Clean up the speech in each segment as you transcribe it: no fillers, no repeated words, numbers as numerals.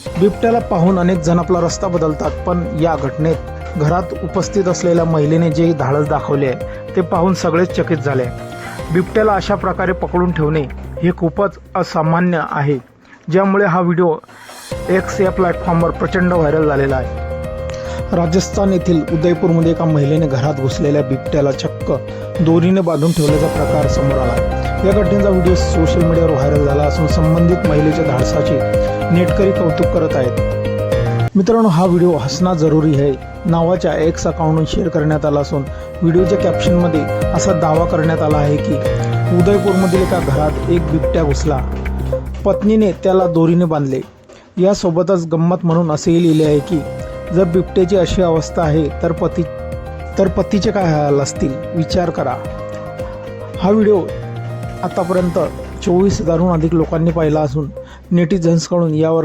बिबट्याला पाहून अनेक जण आपला रस्ता बदलतात, पण या घटनेत घरात उपस्थित असलेल्या महिलेने जे धाडस दाखवले आहे ते पाहून सगळेच चकित झाले. बिबट्याला अशा प्रकारे पकडून ठेवणे हे खूपच असामान्य आहे, ज्यामुळे हा व्हिडिओ एक्स या प्लॅटफॉर्मवर प्रचंड व्हायरल झालेला आहे. राजस्थान येथील उदयपूरमध्ये एका महिलेने घरात घुसलेल्या बिबट्याला चक्क दोरीने बांधून ठेवल्याचा प्रकार समोर आला. या घटनेचा व्हिडिओ सोशल मीडियावर व्हायरल झाला असून संबंधित महिलेच्या धाडसाचे नेटकरी कौतुक करत आहेत. मित्रांनो, हा व्हिडिओ हसना जरुरी है नावाच्या एक्स अकाउंटवरून शेअर करण्यात आला असून व्हिडिओच्या कॅप्शनमध्ये असा दावा करण्यात आला आहे की उदयपूरमधील एका घरात एक बिबट्या घुसला, पत्नीने त्याला दोरीने बांधले. यासोबतच गंमत म्हणून असेही लिहिले आहे की जर बिबट्याची अशी अवस्था आहे तर पतीचे काय हाल असतील, विचार करा. हा व्हिडिओ आतापर्यंत 24,000हून अधिक लोकांनी पाहिला असून नेटिझन्सकडून यावर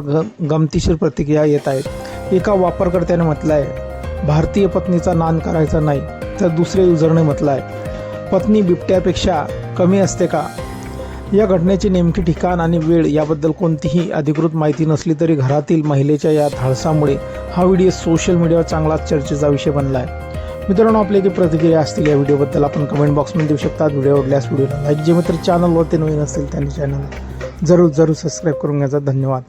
गमतीशीर प्रतिक्रिया येत आहेत. एका वापरकर्त्याने म्हटलं आहे, भारतीय पत्नीचा नान करायचा नाही. तर दुसरे युजरने म्हटलं आहे, पत्नी बिबट्यापेक्षा कमी असते का? या घटनेचे नेमके ठिकाण आणि वेळ याबद्दल कोणतीही अधिकृत माहिती नसली तरी घरातील महिलेच्या या धाडसामुळे हा व्हिडिओ सोशल मीडियावर चांगलाच चर्चेचा विषय बनला आहे. मित्रांनो, आपली काही प्रतिक्रिया असतील या व्हिडिओबद्दल आपण कमेंट बॉक्समध्ये देऊ शकता. व्हिडिओ आवडल्यास व्हिडिओला लाईक, जे मित्र चॅनलवरती नवीन असतील त्यांनी चॅनल जरूर सबस्क्राईब करून घ्यायचा. धन्यवाद.